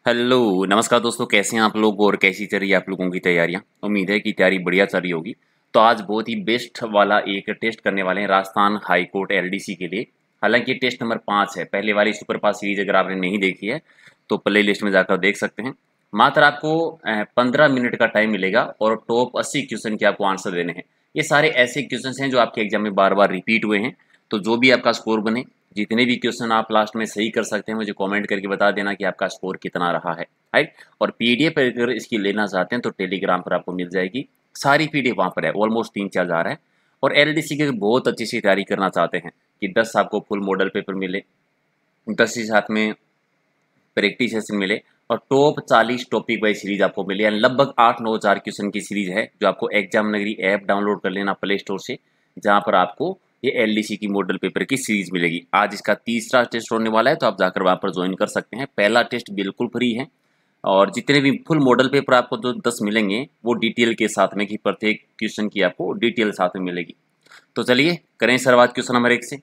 Hello नमस्कार दोस्तों, कैसे हैं आप लोग और कैसी चल रही है आप लोगों की तैयारियां। उम्मीद है कि तैयारी बढ़िया चल रही होगी। तो आज बहुत ही बेस्ट वाला एक टेस्ट करने वाले हैं राजस्थान हाई कोर्ट एलडीसी के लिए। हालांकि ये टेस्ट नंबर 5 है। पहले वाली सुपर फास्ट सीरीज अगर आपने नहीं देखी है तो प्ले लिस्ट में जाकर देख सकते हैं। मात्र आपको 15 मिनट का टाइम मिलेगा और टॉप 80 क्वेश्चन के आपको आंसर देने हैं। ये सारे ऐसे क्वेश्चन हैं जो आपके एग्जाम में बार बार रिपीट हुए हैं। तो जो भी आपका स्कोर बने, जितने भी क्वेश्चन आप लास्ट में सही कर सकते हैं, मुझे कमेंट करके बता देना कि आपका स्कोर कितना रहा है। राइट। और पीडीएफ अगर इसकी लेना चाहते हैं तो टेलीग्राम पर आपको मिल जाएगी। सारी पीडीएफ वहाँ पर है, ऑलमोस्ट 3-4 हज़ार है। और एलडीसी की बहुत अच्छी सी तैयारी करना चाहते हैं कि 10 आपको फुल मॉडल पेपर मिले, 10 के साथ में प्रैक्टिस सेशन मिले और टॉप 40 टॉपिक वाइज सीरीज आपको मिले। यानी लगभग 8-9 हज़ार क्वेश्चन की सीरीज है जो आपको एग्जाम नगरी ऐप डाउनलोड कर लेना प्ले स्टोर से, जहाँ पर आपको ये एलडीसी की मॉडल पेपर की सीरीज मिलेगी। आज इसका तीसरा टेस्ट होने वाला है, तो आप जाकर वहाँ पर ज्वाइन कर सकते हैं। पहला टेस्ट बिल्कुल फ्री है और जितने भी फुल मॉडल पेपर आपको जो 10 मिलेंगे वो डिटेल के साथ में, कि प्रत्येक क्वेश्चन की आपको डिटेल साथ में मिलेगी। तो चलिए करें शुरुआत क्वेश्चन नंबर 1 से।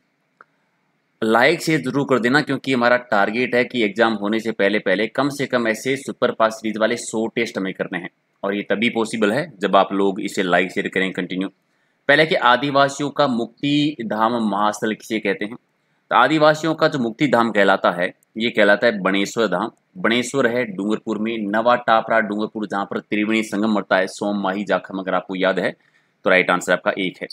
लाइक शेयर जरूर कर देना, क्योंकि हमारा टारगेट है कि एग्जाम होने से पहले पहले कम से कम ऐसे सुपर फास्ट सीरीज वाले 100 टेस्ट हमें करने हैं। और ये तभी पॉसिबल है जब आप लोग इसे लाइक शेयर करें कंटिन्यू। पहले कि आदिवासियों का मुक्ति धाम महास्थल किसे कहते हैं। तो आदिवासियों का जो मुक्ति धाम कहलाता है, ये कहलाता है बणेश्वर धाम। बणेश्वर है डूंगरपुर में, नवा टापरा डूंगरपुर, जहाँ पर त्रिवेणी संगम मरता है, सोम माही जाखम, अगर आपको याद है तो राइट आंसर आपका 1 है।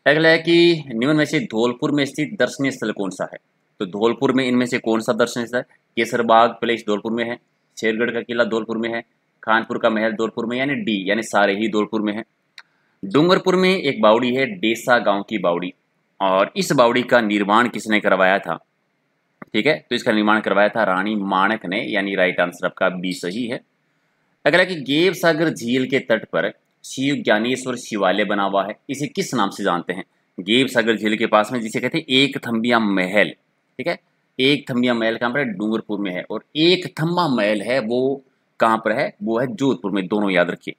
अगला है कि निम्न में से धौलपुर में स्थित दर्शनीय स्थल कौन सा है। तो धौलपुर में इनमें से कौन सा दर्शनीय स्थल है। केसर बाग प्लेस धौलपुर में है, शेरगढ़ का किला धौलपुर में है, खानपुर का महल धौलपुर में, यानी डी यानी सारे ही धौलपुर में है। डूंगरपुर में एक बावड़ी है, डेसा गांव की बावड़ी, और इस बावड़ी का निर्माण किसने करवाया था। ठीक है, तो इसका निर्माण करवाया था रानी माणक ने, यानी राइट आंसर आपका बी सही है। अगला कि गेव सागर झील के तट पर शिव ज्ञानेश्वर शिवालय बना हुआ है, इसे किस नाम से जानते हैं। गेव सागर झील के पास में जिसे कहते हैं एक थम्बिया महल। ठीक है, एक थम्बिया महल कहाँ पर है, डूंगरपुर में है। और एक थम्बा महल है वो कहाँ पर है, वो है जोधपुर में। दोनों याद रखिए।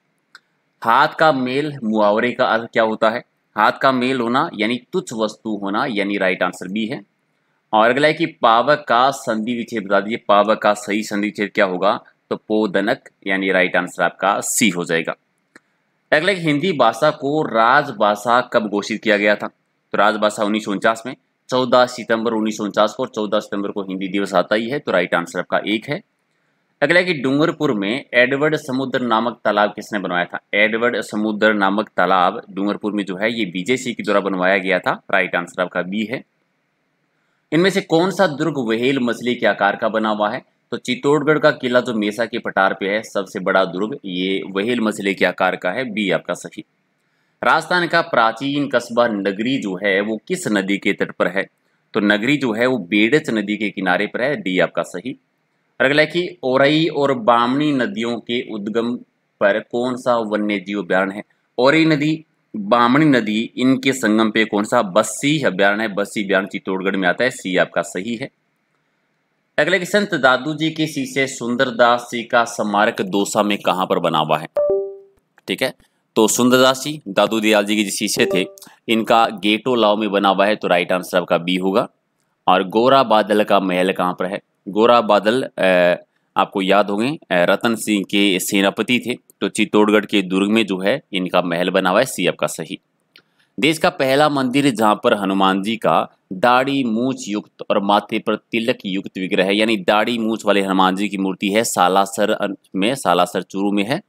हाथ का मेल मुहावरे का अर्थ क्या होता है। हाथ का मेल होना यानी तुच्छ वस्तु होना, यानी राइट आंसर बी है। और अगला है कि पावक का संधि विच्छेद बता दीजिए। पावक का सही संधि विच्छेद क्या होगा, तो पोदनक, यानी राइट आंसर आपका सी हो जाएगा। अगला है कि हिंदी भाषा को राजभाषा कब घोषित किया गया था। तो राजभाषा 1949 में, 14 सितंबर 1949 को, और 14 सितंबर को हिंदी दिवस आता ही है, तो राइट आंसर आपका 1 है। अगला है कि डूंगरपुर में एडवर्ड समुद्र नामक तालाब किसने बनवाया था। एडवर्ड समुद्र नामक तालाब डूंगरपुर में जो है ये विजय सिंह के द्वारा बनवाया गया था, राइट आंसर आपका बी है। इनमें से कौन सा दुर्ग व्हेल मछली के आकार का बना हुआ है। तो चित्तौड़गढ़ का किला जो मेसा के पठार पे है, सबसे बड़ा दुर्ग, ये व्हेल मछली के आकार का है, बी आपका सही। राजस्थान का प्राचीन कस्बा नगरी जो है वो किस नदी के तट पर है। तो नगरी जो है वो बेड़च नदी के किनारे पर है, डी आपका सही। और अगला है कि औरई और बामनी नदियों के उद्गम पर कौन सा वन्य जीव अभ्यारण्य है। औरई नदी, बामनी नदी, इनके संगम पे कौन सा बस्सी अभ्यारण्य है। बस्सी अभ्यारण्य चित्तौड़गढ़ में आता है, सी आपका सही है। अगले कि संत दादू जी के शिष्य सुंदरदास जी का स्मारक दौसा में कहाँ पर बना हुआ है। ठीक है, तो सुंदरदास जी दादू दयाल जी के जो शिष्य थे, इनका गेटो लाव में बना हुआ है, तो राइट आंसर आपका बी होगा। और गोरा बादल का महल कहाँ पर है। गोरा बादल आपको याद होंगे रतन सिंह के सेनापति थे, तो चित्तौड़गढ़ के दुर्ग में जो है इनका महल बना हुआ है, सी आपका सही। देश का पहला मंदिर जहाँ पर हनुमान जी का दाढ़ी मूछ युक्त और माथे पर तिलक युक्त विग्रह है, यानी दाढ़ी मूछ वाले हनुमान जी की मूर्ति है, सालासर में, सालासर चूरू में है।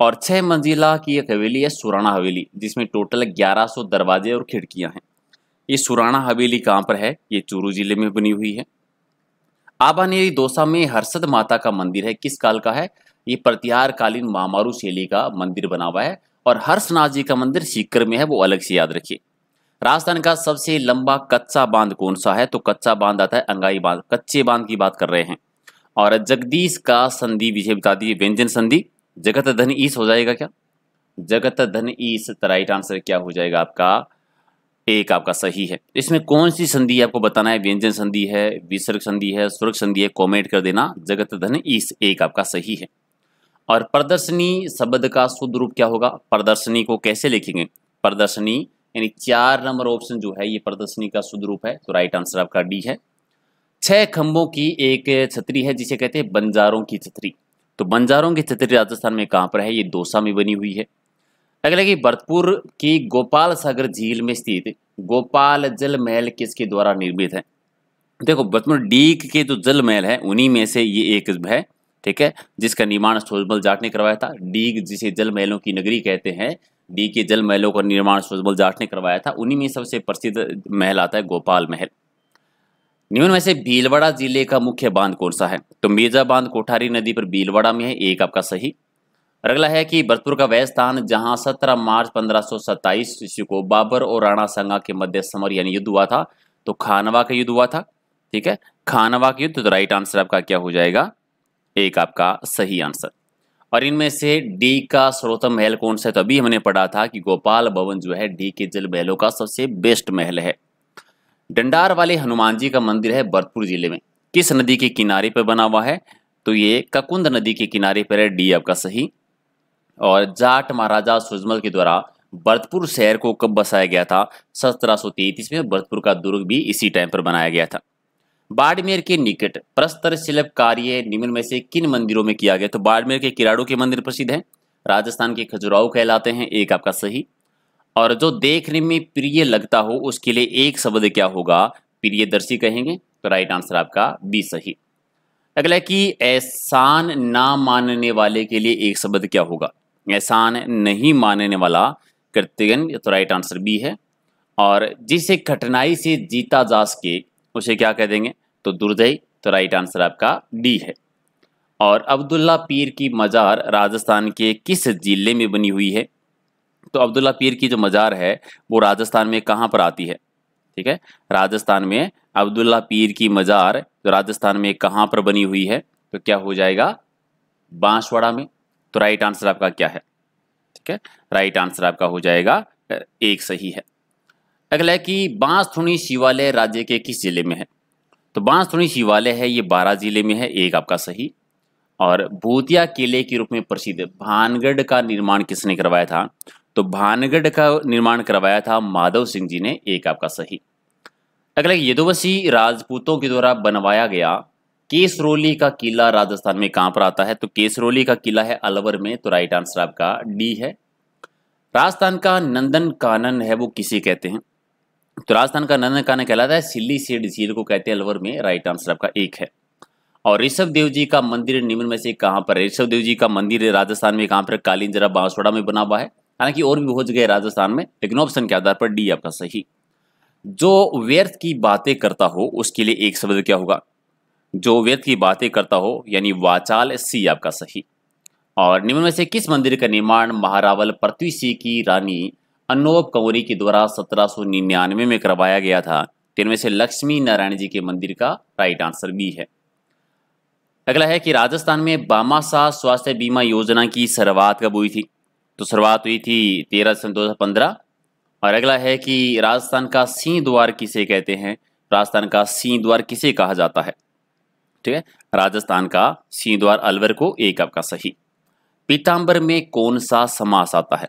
और 6 मंजिला की एक हवेली है, सुराणा हवेली, जिसमें टोटल 1100 दरवाजे और खिड़कियां हैं। ये सुराणा हवेली कहाँ पर है, ये चूरू जिले में बनी हुई है। आबानेरी दौसा में हर्षद माता का मंदिर है, किस काल का है। ये प्रतिहार कालीन मामारू शैली का मंदिर बना हुआ है। और हर्षनाथ जी का मंदिर सीकर में है, वो अलग से याद रखिए। राजस्थान का सबसे लंबा कच्चा बांध कौन सा है। तो कच्चा बांध आता है अंगाई बांध, कच्चे बांध की बात कर रहे हैं। और जगदीश का संधि विषय बता दीजिए। व्यंजन संधि, जगत धन ईस हो जाएगा क्या, जगत धन ईस, राइट आंसर क्या हो जाएगा आपका, एक आपका सही है। इसमें कौन सी संधि आपको बताना है, व्यंजन संधि है, विसर्ग संधि है, स्वर्ग संधि है, कमेंट कर देना। जगत धन ईस, एक आपका सही है। और प्रदर्शनी शब्द का शुद्ध रूप क्या होगा। प्रदर्शनी को कैसे लिखेंगे, प्रदर्शनी यानी 4 नंबर ऑप्शन जो है ये प्रदर्शनी का शुद्ध रूप है, तो राइट आंसर आपका डी है। 6 खंभों की एक छतरी है जिसे कहते हैं बंजारों की छतरी। तो बंजारों की छतरी राजस्थान में कहाँ पर है? ये दौसा में बनी हुई है। अगला कि भरतपुर की गोपाल सागर झील में स्थित गोपाल जल महल किसके द्वारा निर्मित है? देखो भरतपुर डीग के जो जल महल है उन्हीं में से ये एक है, ठीक है, जिसका निर्माण सूरजमल जाट ने करवाया था। डीग जिसे जल महलों की नगरी कहते हैं, डीग के जल महलों का निर्माण सूरजमल जाट ने करवाया था। उन्हीं में सबसे प्रसिद्ध महल आता है गोपाल महल। निम्न में से भीलवाड़ा जिले का मुख्य बांध कौन सा है? तो मिर्जा बांध कोठारी नदी पर भीलवाड़ा में है, एक आपका सही। और अगला है कि भरतपुर का वह स्थान जहां 17 मार्च 1527 ईस्वी को बाबर और राणा सांगा के मध्य समर यानी युद्ध हुआ था, तो खानवा का युद्ध हुआ था, ठीक है, खानवा का युद्ध। तो राइट आंसर आपका क्या हो जाएगा? एक आपका सही आंसर। और इनमें से डी का सर्वोत्तम महल कौन सा है? तो अभी हमने पढ़ा था कि गोपाल भवन जो है डी के जल महलों का सबसे बेस्ट महल है। डंडार वाले हनुमान जी का मंदिर है भरतपुर जिले में, किस नदी के किनारे पर बना हुआ है? तो ये ककुंद नदी के किनारे पर है, डी आपका सही। और जाट महाराजा सूरजमल के द्वारा भरतपुर शहर को कब बसाया गया था? 1733 में। भरतपुर का दुर्ग भी इसी टाइम पर बनाया गया था। बाड़मेर के निकट प्रस्तर शिल्प कार्य निम्न में से किन मंदिरों में किया गया? तो बाड़मेर के किराड़ू के मंदिर प्रसिद्ध हैं, राजस्थान के खजुराहो कहलाते हैं, एक आपका सही। और जो देखने में प्रिय लगता हो उसके लिए एक शब्द क्या होगा? प्रियदर्शी कहेंगे। तो राइट आंसर आपका बी सही। अगला कि एहसान ना मानने वाले के लिए एक शब्द क्या होगा? एहसान नहीं मानने वाला कृत्यन, तो राइट आंसर बी है। और जिसे कठिनाई से जीता जा सके उसे क्या कह देंगे? तो दुर्जय, तो राइट आंसर आपका डी है। और अब्दुल्ला पीर की मजार राजस्थान के किस जिले में बनी हुई है? तो अब्दुल्ला पीर की जो मजार है वो राजस्थान में कहाँ पर आती है? ठीक है, राजस्थान में अब्दुल्ला पीर की मजार जो राजस्थान में कहाँ पर बनी हुई है? तो क्या हो जाएगा? बांसवाड़ा में। तो राइट आंसर आपका क्या है? ठीक है, राइट आंसर आपका हो जाएगा एक सही है। अगला है कि बांसथुनी शिवालय राज्य के किस जिले में है? तो बांसथुनी शिवालय है ये 12 जिले में है, एक आपका सही। और भूतिया किले के रूप में प्रसिद्ध भानगढ़ का निर्माण किसने करवाया था? तो भानगढ़ का निर्माण करवाया था माधव सिंह जी ने, एक आपका सही। अगला यदुवंशी राजपूतों के द्वारा बनवाया गया केसरोली का किला राजस्थान में कहां पर आता है? तो केसरोली का किला है अलवर में, तो राइट आंसर आपका डी है। राजस्थान का नंदन कानन है वो किसे कहते हैं? तो राजस्थान का नंदन कानन कहलाता है सिल्ली सेठ झील को कहते हैं अलवर में, राइट आंसर आपका एक है। और ऋषभ देव जी का मंदिर निम्न में से कहां पर है? ऋषभ देव जी का मंदिर राजस्थान में कहां पर? कालिंजरा बांसवाड़ा में बना हुआ है। हालांकि और भी बहुत जगह राजस्थान में, लेकिन ऑप्शन के आधार पर डी आपका सही। जो व्यर्थ की बातें करता हो उसके लिए एक शब्द क्या होगा? जो व्यर्थ की बातें करता हो यानी वाचाल, सी आपका सही। और निम्न में से किस मंदिर का निर्माण महारावल पृथ्वी सिंह की रानी अनोप कंवरी के द्वारा 1799 में करवाया गया था? इनमें से लक्ष्मी नारायण जी के मंदिर का राइट आंसर बी है। अगला है कि राजस्थान में बामाशाह स्वास्थ्य बीमा योजना की शुरुआत कब हुई थी? तो शुरुआत हुई थी 13 दिसंबर 2015। और अगला है कि राजस्थान का सिंह द्वार किसे कहते हैं? राजस्थान का सिंह द्वार किसे कहा जाता है? ठीक है, राजस्थान का सिंह द्वार अलवर को, एक आपका सही। पीताम्बर में कौन सा समास आता है?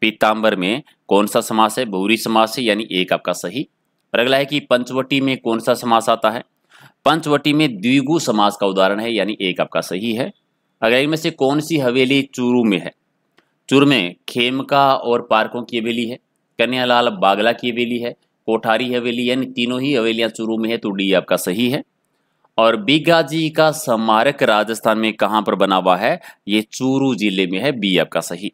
पीताम्बर में कौन सा समास है? बहुरी समास है, यानी एक आपका सही। और अगला है कि पंचवटी में कौन सा समास आता है? पंचवटी में द्विगु समास का उदाहरण है, यानी एक आपका सही है। अगर इनमें से कौन सी हवेली चूरू में है? चूरू में खेमका और पार्कों की हवेली है, कन्यालाल बागला की हवेली है, कोठारी हवेली, यानी तीनों ही हवेलियां चूरू में है, तो डी आपका सही है। और बीगाजी का स्मारक राजस्थान में कहां पर बना हुआ है? ये चूरू जिले में है, बी आपका सही।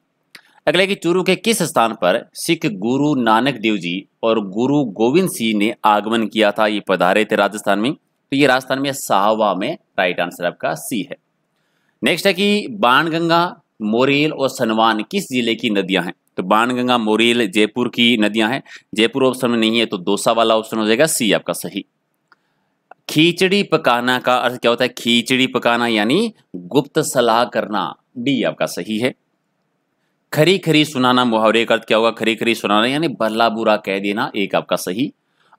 अगले कि चूरू के किस स्थान पर सिख गुरु नानक देव जी और गुरु गोविंद सिंह ने आगमन किया था? ये पधारे थे राजस्थान में, तो ये राजस्थान में साहवा में, राइट आंसर आपका सी है। नेक्स्ट है कि बाणगंगा, मोरेल और सनवान किस जिले की नदियां हैं? तो बाणगंगा, मोरेल जयपुर की नदियां हैं। जयपुर ऑप्शन में नहीं है, तो दौसा वाला ऑप्शन हो जाएगा, सी आपका सही। खिचड़ी पकाना का अर्थ क्या होता है? खिचड़ी पकाना यानी गुप्त सलाह करना, डी आपका सही है। खरी खरी सुनाना मुहावरे का अर्थ क्या होगा? खरी खरी सुनाना यानी भला बुरा कह देना, एक आपका सही।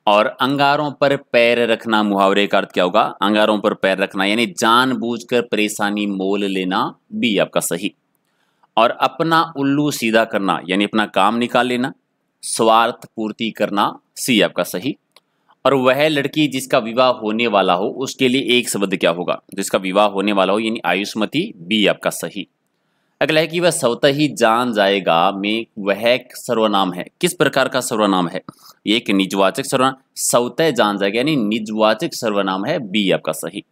और अंगारों पर पैर रखना मुहावरे का अर्थ क्या होगा? अंगारों पर पैर रखना यानी जानबूझकर परेशानी मोल लेना, बी आपका सही। और अपना उल्लू सीधा करना यानी अपना काम निकाल लेना, स्वार्थ पूर्ति करना, सी आपका सही। और वह लड़की जिसका विवाह होने वाला हो उसके लिए एक शब्द क्या होगा? जिसका विवाह होने वाला हो यानी आयुष्मती, बी आपका सही। अगला है कि वह स्वतः ही जान जाएगा में वह एक सर्वनाम है। किस प्रकार का सर्वनाम है? ये एक निजवाचक सर्वनाम, स्वतः जान जाएगा यानी निजवाचक सर्वनाम है, बी आपका सही।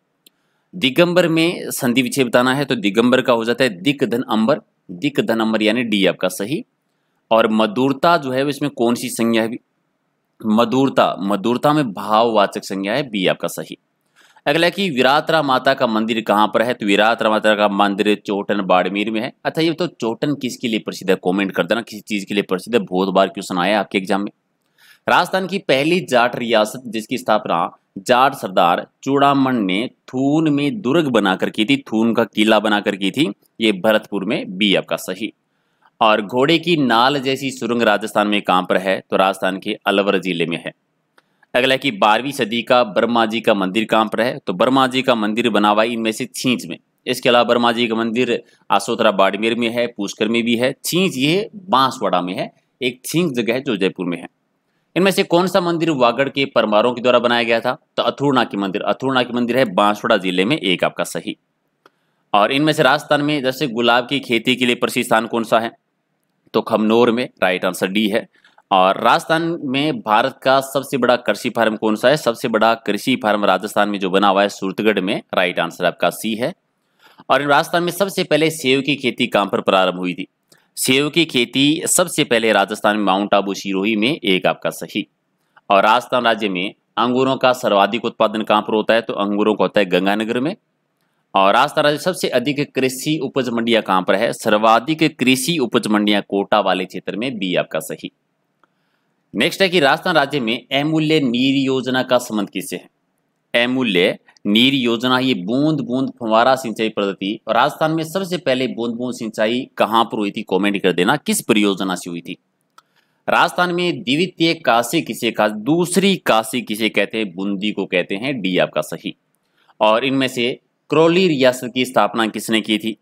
दिगंबर में संधि विच्छेद बताना है तो दिगंबर का हो जाता है दिक धन अंबर, दिक धन अंबर यानी डी आपका सही। और मधुरता जो है इसमें कौन सी संज्ञा है? मधुरता, मधुरता में भाववाचक संज्ञा है, बी आपका सही। अगला है कि विरातरा माता का मंदिर कहाँ पर है? तो विरातरा माता का मंदिर चोटन बाड़मेर में है। अच्छा ये तो चोटन किसके लिए प्रसिद्ध है? कमेंट कर देना किसी चीज के लिए प्रसिद्ध है, बहुत बार क्वेश्चन आया आपके एग्जाम में। राजस्थान की पहली जाट रियासत जिसकी स्थापना जाट सरदार चूड़ामण ने थून में दुर्ग बनाकर की थी, थून का किला बनाकर की थी, ये भरतपुर में, बी आपका सही। और घोड़े की नाल जैसी सुरंग राजस्थान में कहाँ पर है? तो राजस्थान के अलवर जिले में है। अगला है कि 12वीं सदी का ब्रह्मा जी का मंदिर कहाँ पर है? तो ब्रह्मा जी का मंदिर बना हुआ इनमें से छींच में। इसके अलावा ब्रह्मा जी का मंदिर आसोतरा बाड़मेर में है, पुष्कर में भी है, छींच ये बांसवाड़ा में है, एक छींच जगह है जो जयपुर में है। इनमें से कौन सा मंदिर वागड़ के परमारों के द्वारा बनाया गया था? तो अथुर्णा की मंदिर, अथुर्णा की मंदिर है बांसवाड़ा जिले में, एक आपका सही। और इनमें से राजस्थान में जैसे गुलाब की खेती के लिए प्रसिद्ध स्थान कौन सा है? तो खमनोर में, राइट आंसर डी है। और राजस्थान में भारत का सबसे बड़ा कृषि फार्म कौन सा है? सबसे बड़ा कृषि फार्म राजस्थान में जो बना हुआ है सूरतगढ़ में, राइट आंसर आपका सी है। और राजस्थान में सबसे पहले सेव की खेती कहां पर प्रारंभ हुई थी? सेव की खेती सबसे पहले राजस्थान में माउंट आबू सिरोही में, एक आपका सही। और राजस्थान राज्य में अंगूरों का सर्वाधिक उत्पादन कहां पर होता है? तो अंगूरों का होता है गंगानगर में। और राजस्थान राज्य सबसे अधिक कृषि उपज मंडियां कहां पर है? सर्वाधिक कृषि उपज मंडियां कोटा वाले क्षेत्र में, बी आपका सही। नेक्स्ट है कि राजस्थान राज्य में अमूल्य नीर योजना का संबंध किससे है? अमूल्य नीर योजना ये बूंद बूंद फव्वारा सिंचाई पद्धति, और राजस्थान में सबसे पहले बूंद बूंद सिंचाई कहां पर हुई थी? कमेंट कर देना किस परियोजना से हुई थी। राजस्थान में द्वितीय काशी किसे कहा? दूसरी काशी किसे कहते हैं? बूंदी को कहते हैं, डी आपका सही। और इनमें से करौली रियासत की स्थापना किसने की थी?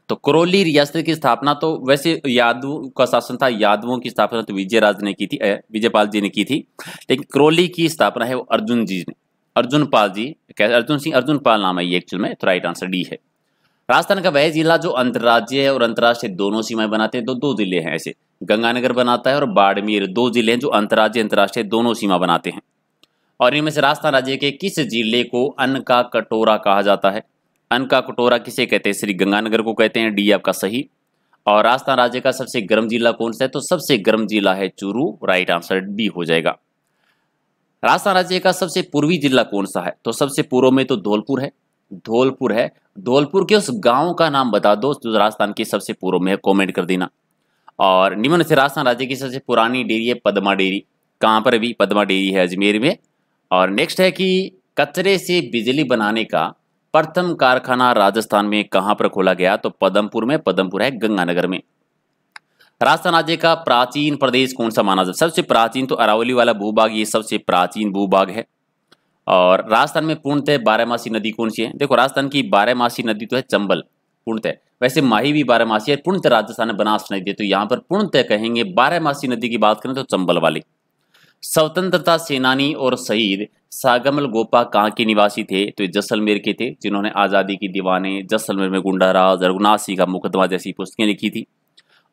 तो करौली रियासत की स्थापना तो वैसे यादवों का शासन था, यादवों की स्थापना तो विजयराज ने की थी, विजयपाल जी ने की थी, लेकिन करौली की स्थापना है वो अर्जुन जी ने, अर्जुन पाल जी, अर्जुन सिंह, अर्जुन पाल नाम है ये एक्चुअल में, तो राइट आंसर डी है। राजस्थान का वह जिला जो अंतर्राज्यीय और अंतर्राष्ट्रीय दोनों सीमाएं बनाते हैं, दो जिले हैं ऐसे, गंगानगर बनाता है और बाड़मेर, दो जिले हैं जो अंतर्राज्यीय अंतर्राष्ट्रीय दोनों सीमा बनाते हैं। और इनमें से राजस्थान राज्य के किस जिले को अन्न का कटोरा कहा जाता है? अन्न का कटोरा किसे कहते हैं? श्री गंगानगर को कहते हैं, डी आपका सही। और राजस्थान राज्य का सबसे गर्म जिला कौन सा है? तो सबसे गर्म जिला है चूरू, राइट आंसर डी हो जाएगा। राजस्थान राज्य का सबसे पूर्वी जिला कौन सा है? तो सबसे पूर्व में तो धौलपुर है, धौलपुर है। धौलपुर के उस गांव का नाम बता दो जो राजस्थान के सबसे पूर्व में है, कमेंट कर देना। और निम्न से राजस्थान राज्य की सबसे पुरानी डेयरी है पद्मा डेयरी, कहाँ पर? भी पद्मा डेयरी है अजमेर में। और नेक्स्ट है कि कचरे से बिजली बनाने का प्रथम कारखाना राजस्थान में कहां पर खोला गया? तो पदमपुर में, पदमपुर है गंगानगर में। राजस्थान राज्य का प्राचीन प्रदेश कौन सा माना जाता है? सबसे प्राचीन तो अरावली वाला भूभाग, ये सबसे प्राचीन भूभाग है। और राजस्थान में पूर्णतः बारहमासी नदी कौन सी है? देखो राजस्थान की बारहमासी नदी तो है चंबल पूर्णतः, वैसे माही भी बारहमासी है, पूर्णतः राजस्थान में बनास नदी है, तो यहाँ पर पूर्णतः कहेंगे बारहमासी नदी की बात करें तो चंबल वाली। स्वतंत्रता सेनानी और शहीद सागमल गोपा कहाँ के निवासी थे? तो जैसलमेर के थे, जिन्होंने आज़ादी की दीवाने, जैसलमेर में गुंडाराज, रघुनाथ सिंह का मुकदमा जैसी पुस्तकें लिखी थी।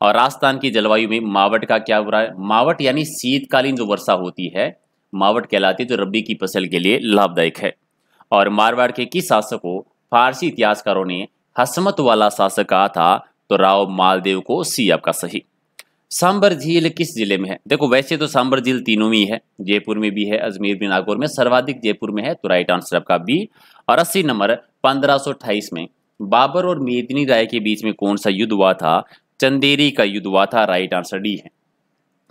और राजस्थान की जलवायु में मावट का क्या बुरा है? मावट यानी शीतकालीन जो वर्षा होती है मावट कहलाती है, जो रबी की फसल के लिए लाभदायक है। और मारवाड़ के किस शासक को फारसी इतिहासकारों ने हसमत वाला शासक कहा था? तो राव मालदेव को, सी आपका सही। सांबर झील किस जिले में है? देखो वैसे तो सांबर झील तीनों में ही है, जयपुर में भी है, अजमेर में, नागौर में, सर्वाधिक जयपुर में है, तो राइट आंसर आपका बी। और 80 नंबर 1528 में बाबर और मेदिनी राय के बीच में कौन सा युद्ध हुआ था? चंदेरी का युद्ध हुआ था, राइट आंसर डी है।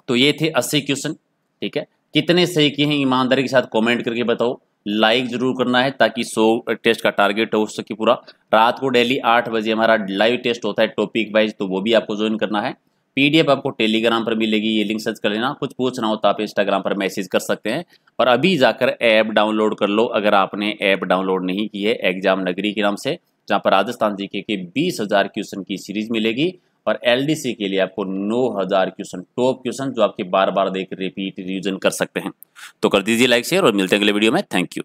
तो ये थे 80 क्वेश्चन, ठीक है। कितने सही किए हैं ईमानदारी के साथ कमेंट करके बताओ, लाइक जरूर करना है ताकि 100 टेस्ट का टारगेट हो सके पूरा। रात को डेली 8 बजे हमारा लाइव टेस्ट होता है टॉपिक वाइज, तो वो भी आपको ज्वाइन करना है। पीडीएफ आपको टेलीग्राम पर मिलेगी, ये लिंक सर्च कर लेना। कुछ पूछना हो तो आप इंस्टाग्राम पर मैसेज कर सकते हैं, और अभी जाकर ऐप डाउनलोड कर लो अगर आपने ऐप डाउनलोड नहीं की है, एग्जाम नगरी के नाम से, जहाँ पर राजस्थान जीके के 20,000 क्वेश्चन की सीरीज मिलेगी और एलडीसी के लिए आपको 9000 क्वेश्चन, टॉप क्वेश्चन जो आपके बार बार देख रिपीट रिवीजन कर सकते हैं। तो कर दीजिए लाइक शेयर और मिलते हैं अगले वीडियो में। Thank you.